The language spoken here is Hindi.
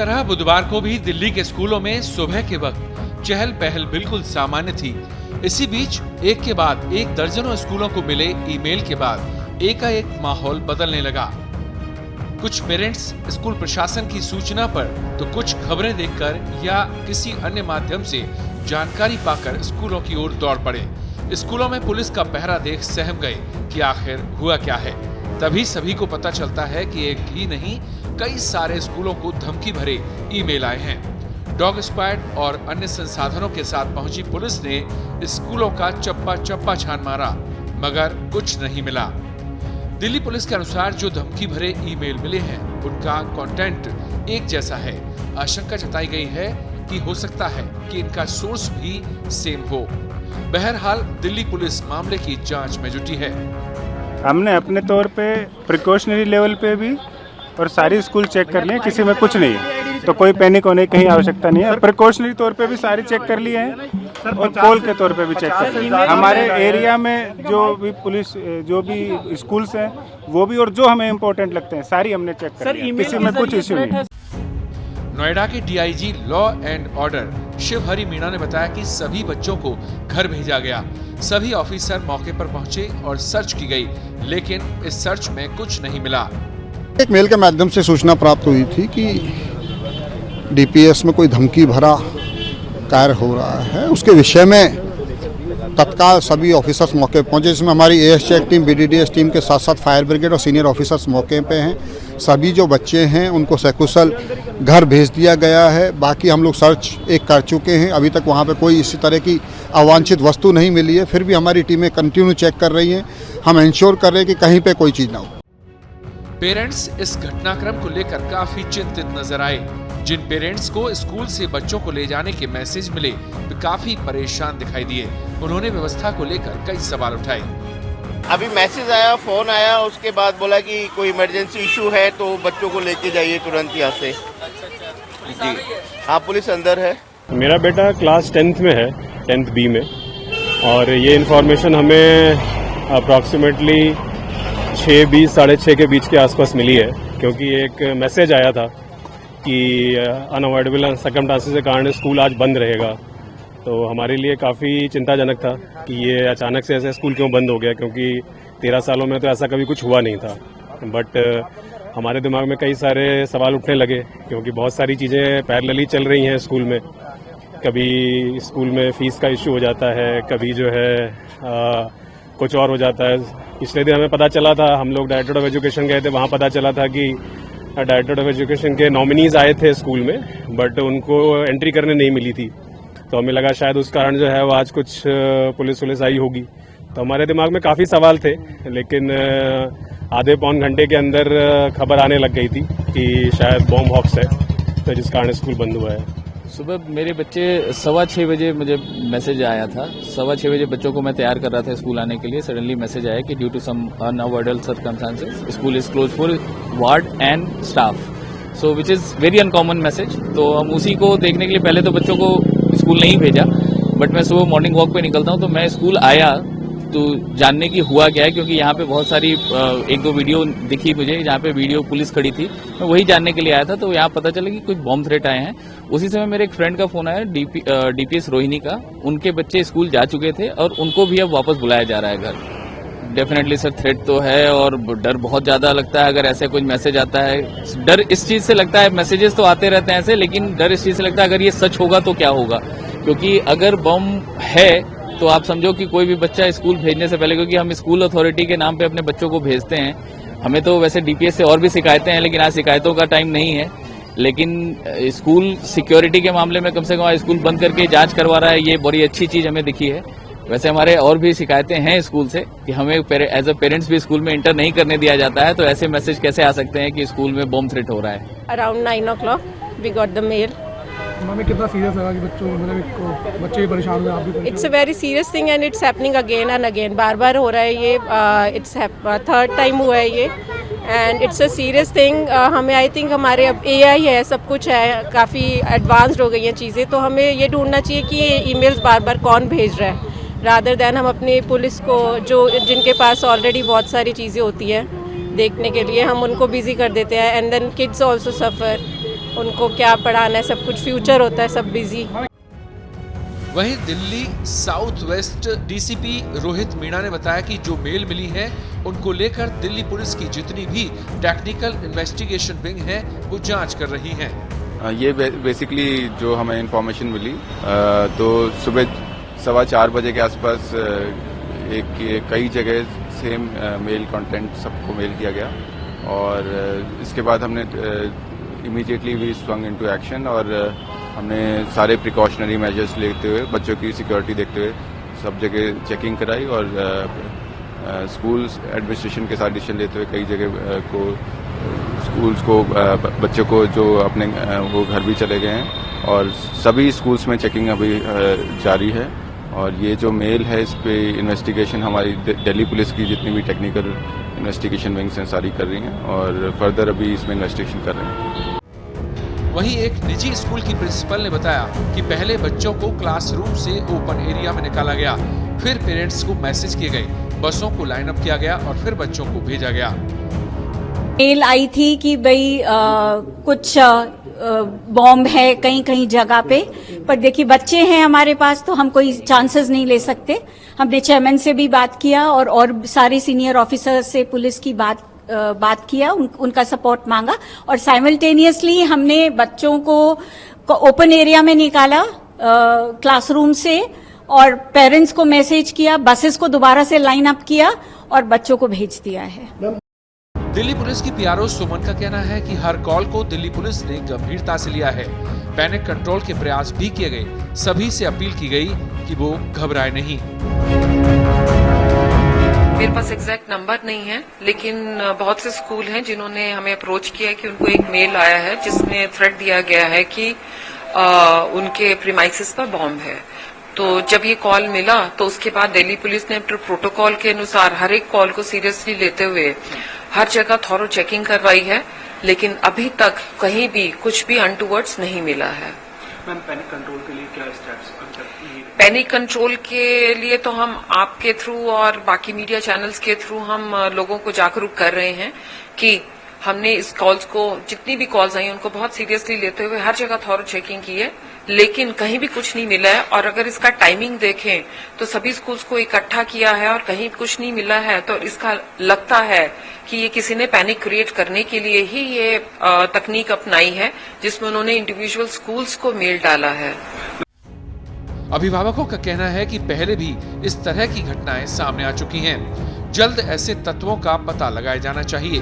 तरह बुधवार को भी दिल्ली के स्कूलों में सुबह के वक्त चहल पहल बिल्कुल सामान्य थी। इसी बीच एक के बाद एक दर्जनों स्कूलों को मिले ईमेल के बाद एकाएक माहौल बदलने लगा। कुछ पेरेंट्स स्कूल प्रशासन की सूचना पर तो कुछ खबरें देखकर या किसी अन्य माध्यम से जानकारी पाकर स्कूलों की ओर दौड़ पड़े। स्कूलों में पुलिस का पहरा देख सहम गए कि आखिर हुआ क्या है। तभी सभी को पता चलता है कि एक ही नहीं कई सारे स्कूलों को धमकी भरे ईमेल आए हैं। डॉग स्क्वाड और अन्य संसाधनों के साथ पहुंची पुलिस ने स्कूलों का चप्पा चप्पा छान मारा, मगर कुछ नहीं मिला। दिल्ली पुलिस के अनुसार जो धमकी भरे ईमेल मिले हैं उनका कंटेंट एक जैसा है। आशंका जताई गई है कि हो सकता है कि इनका सोर्स भी सेम हो। बहरहाल दिल्ली पुलिस मामले की जांच में जुटी है। हमने अपने तौर पे प्रिकॉशनरी लेवल पे भी और सारी स्कूल चेक कर लिए, किसी में कुछ नहीं है, तो कोई पैनिक होने की कहीं आवश्यकता नहीं है। प्रिकॉशनरी तौर पे भी सारी चेक कर लिए हैं और पोल के तौर पे भी चेक कर लिए हैं। हमारे एरिया में जो भी पुलिस जो भी स्कूल्स हैं वो भी, और जो हमें इम्पोर्टेंट लगते हैं सारी हमने चेक कर ली, किसी में कुछ इश्यू नहीं। नोएडा के DIG law and order Shivhari Meena ने बताया कि सभी बच्चों को घर भेजा गया। सभी ऑफिसर मौके पर पहुंचे और सर्च की गई, लेकिन इस सर्च में कुछ नहीं मिला। एक मेल के माध्यम से सूचना प्राप्त हुई थी कि डीपीएस में कोई धमकी भरा कार्य हो रहा है। उसके विषय में तत्काल सभी ऑफिसर्स मौके पर पहुंचे, जिसमें हमारी AS check team, BDDS team के साथ साथ फायर ब्रिगेड और सीनियर ऑफिसर्स मौके पे हैं। सभी जो बच्चे हैं उनको सकुशल घर भेज दिया गया है। बाकी हम लोग सर्च एक कर चुके हैं, अभी तक वहाँ पे कोई इसी तरह की अवांछित वस्तु नहीं मिली है। फिर भी हमारी टीमें कंटिन्यू चेक कर रही हैं। हम इंश्योर कर रहे हैं कि कहीं पर कोई चीज़ ना हो। पेरेंट्स इस घटनाक्रम को लेकर काफी चिंतित नजर आए। जिन पेरेंट्स को स्कूल से बच्चों को ले जाने के मैसेज मिले वे काफी परेशान दिखाई दिए। उन्होंने व्यवस्था को लेकर कई सवाल उठाए। अभी मैसेज आया, फोन आया, उसके बाद बोला कि कोई इमरजेंसी इशू है तो बच्चों को लेके जाइए तुरंत यहाँ से। जी हाँ, पुलिस अंदर है। मेरा बेटा क्लास 10th में है, 10th B में, और ये इन्फॉर्मेशन हमें अप्रॉक्सीमेटली 6:20 साढ़े 6 के बीच के आसपास मिली है, क्योंकि एक मैसेज आया था कि अनअवॉइडेबल सर्कमस्टांसेस के कारण स्कूल आज बंद रहेगा। तो हमारे लिए काफ़ी चिंताजनक था कि ये अचानक से ऐसे स्कूल क्यों बंद हो गया, क्योंकि 13 सालों में तो ऐसा कभी कुछ हुआ नहीं था। बट हमारे दिमाग में कई सारे सवाल उठने लगे, क्योंकि बहुत सारी चीज़ें पैरेलली चल रही हैं स्कूल में। कभी स्कूल में फ़ीस का इश्यू हो जाता है, कभी जो है कुछ और हो जाता है। पिछले दिन हमें पता चला था, हम लोग डायरेक्टर ऑफ एजुकेशन गए थे, वहाँ पता चला था कि डायरेक्टर ऑफ एजुकेशन के नॉमिनीज आए थे स्कूल में, बट उनको एंट्री करने नहीं मिली थी। तो हमें लगा शायद उस कारण जो है वो आज कुछ पुलिस आई होगी। तो हमारे दिमाग में काफ़ी सवाल थे, लेकिन आधे पौन घंटे के अंदर खबर आने लग गई थी कि शायद बॉम्ब हॉक्स है, तो जिस कारण स्कूल बंद हुआ है। सुबह मेरे बच्चे 6:15 बजे मुझे मैसेज आया था। 6:15 बजे बच्चों को मैं तैयार कर रहा था स्कूल आने के लिए। सडनली मैसेज आया कि due to some unavoidable circumstances school is close for ward and staff, so which is very uncommon message. तो हम उसी को देखने के लिए पहले तो बच्चों को स्कूल नहीं भेजा, बट मैं सुबह मॉर्निंग वॉक पे निकलता हूँ, तो मैं स्कूल आया तो जानने की हुआ क्या है, क्योंकि यहाँ पे बहुत सारी 1-2 वीडियो दिखी मुझे, जहाँ पे वीडियो पुलिस खड़ी थी, मैं वही जानने के लिए आया था। तो यहाँ पता चला कि कुछ बॉम्ब थ्रेट आए हैं। उसी समय मेरे एक फ्रेंड का फोन आया, डीपीएस रोहिणी का। उनके बच्चे स्कूल जा चुके थे और उनको भी अब वापस बुलाया जा रहा है घर। डेफिनेटली सर, थ्रेट तो है और डर बहुत ज्यादा लगता है अगर ऐसे कुछ मैसेज आता है। डर इस चीज से लगता है, मैसेजेस तो आते रहते हैं ऐसे, लेकिन डर इस चीज से लगता है अगर ये सच होगा तो क्या होगा। क्योंकि अगर बॉम्ब है तो आप समझो कि कोई भी बच्चा स्कूल भेजने से पहले, क्योंकि हम स्कूल अथॉरिटी के नाम पे अपने बच्चों को भेजते हैं, हमें तो वैसे डीपीएस से और भी शिकायतें हैं, लेकिन आज शिकायतों का टाइम नहीं है। लेकिन स्कूल सिक्योरिटी के मामले में कम से कम स्कूल बंद करके जांच करवा रहा है, ये बड़ी अच्छी चीज हमें दिखी है। वैसे हमारे और भी शिकायतें हैं स्कूल से कि हमें एज अ पेरेंट्स भी स्कूल में इंटर नहीं करने दिया जाता है, तो ऐसे मैसेज कैसे आ सकते हैं कि स्कूल में बॉम्ब थ्रेट हो रहा है। Around 9 o'clock we got the mail. हमें कितना सीरियस लगा कि बच्चे भी परेशान हुए, आप भी परेशान। It's a very serious thing and it's happening again and again, बार बार हो रहा है ये। इट्स 3rd टाइम हुआ है ये and it's a serious thing. हमें आई थिंक हमारे अब AI है, सब कुछ है, काफ़ी एडवांस्ड हो गई हैं चीज़ें, तो हमें ये ढूंढना चाहिए कि ये ईमेल्स बार बार कौन भेज रहा है, रादर दैन हम अपनी पुलिस को, जो जिनके पास ऑलरेडी बहुत सारी चीज़ें होती हैं देखने के लिए, हम उनको बिजी कर देते हैं एंड देन किड्स ऑल्सो सफ़र। उनको क्या पढ़ाना है, सब कुछ फ्यूचर होता है, सब बिजी। वहीं Delhi south west DCP Rohit Meena ने बताया कि जो मेल मिली है उनको लेकर दिल्ली पुलिस की जितनी भी टेक्निकल इन्वेस्टिगेशन विंग है वो जांच कर रही है। ये बेसिकली जो हमें इंफॉर्मेशन मिली तो सुबह 4:15 बजे के आसपास कई जगह सेम मेल कंटेंट सबको मेल किया गया और इसके बाद हमने immediately we swung into action और हमने सारे प्रिकॉशनरी मेजर्स लेते हुए बच्चों की सिक्योरिटी देखते हुए सब जगह चेकिंग कराई और स्कूल्स एडमिनिस्ट्रेशन के साथ डिसीजन लेते हुए कई जगह को स्कूल्स को बच्चों को जो अपने वो घर भी चले गए हैं और सभी स्कूल्स में चेकिंग अभी जारी है और ये जो मेल है इस पे इन्वेस्टिगेशन हमारी दिल्ली पुलिस की जितनी भी टेक्निकल इन्वेस्टिगेशन विंग्स हैं सारी कर रही हैं और फर्दर अभी इसमें इन्वेस्टिगेशन कर रहे हैं। वहीं एक निजी स्कूल की प्रिंसिपल ने बताया कि पहले बच्चों को क्लासरूम से ओपन एरिया में निकाला गया, फिर पेरेंट्स को मैसेज किए गए, बसों को लाइन अप किया गया और फिर बच्चों को भेजा गया। मेल आई थी कि भाई कुछ बॉम्ब है कहीं कहीं जगह पे, पर देखिए बच्चे हैं हमारे पास तो हम कोई चांसेस नहीं ले सकते। हमने चेयरमैन से भी बात किया और सारे सीनियर ऑफिसर से पुलिस की बात किया, उनका सपोर्ट मांगा और साइमल्टेनियसली हमने बच्चों को ओपन एरिया में निकाला क्लासरूम से और पेरेंट्स को मैसेज किया, बसेस को दोबारा से लाइन अप किया और बच्चों को भेज दिया है। दिल्ली पुलिस की पीआरओ सुमन का कहना है कि हर कॉल को दिल्ली पुलिस ने गंभीरता से लिया है। पैनिक कंट्रोल के प्रयास भी किए गए। सभी से अपील की गई कि वो घबराए नहीं। मेरे पास एग्जैक्ट नंबर नहीं है, लेकिन बहुत से स्कूल हैं जिन्होंने हमें अप्रोच किया है कि उनको एक मेल आया है जिसमें थ्रेट दिया गया है कि उनके प्रीमाइसेस पर बॉम्ब है। तो जब ये कॉल मिला तो उसके बाद दिल्ली पुलिस ने प्रोटोकॉल के अनुसार हर एक कॉल को सीरियसली लेते हुए हर जगह थॉरो चेकिंग करवाई है, लेकिन अभी तक कहीं भी कुछ भी अनटूवर्ड्स नहीं मिला है। मैम, पैनिक कंट्रोल के लिए क्या स्टेप्स? पैनिक कंट्रोल के लिए तो हम आपके थ्रू और बाकी मीडिया चैनल्स के थ्रू हम लोगों को जागरूक कर रहे हैं कि हमने इस कॉल्स को, जितनी भी कॉल्स आई उनको बहुत सीरियसली लेते हुए हर जगह थॉरो चेकिंग की है, लेकिन कहीं भी कुछ नहीं मिला है। और अगर इसका टाइमिंग देखें तो सभी स्कूल्स को इकट्ठा किया है और कहीं कुछ नहीं मिला है, तो इसका लगता है कि ये किसी ने पैनिक क्रिएट करने के लिए ही ये तकनीक अपनाई है जिसमें उन्होंने इंडिविजुअल स्कूल्स को मेल डाला है। अभिभावकों का कहना है कि पहले भी इस तरह की घटनाएं सामने आ चुकी हैं। जल्द ऐसे तत्वों का पता लगाया जाना चाहिए।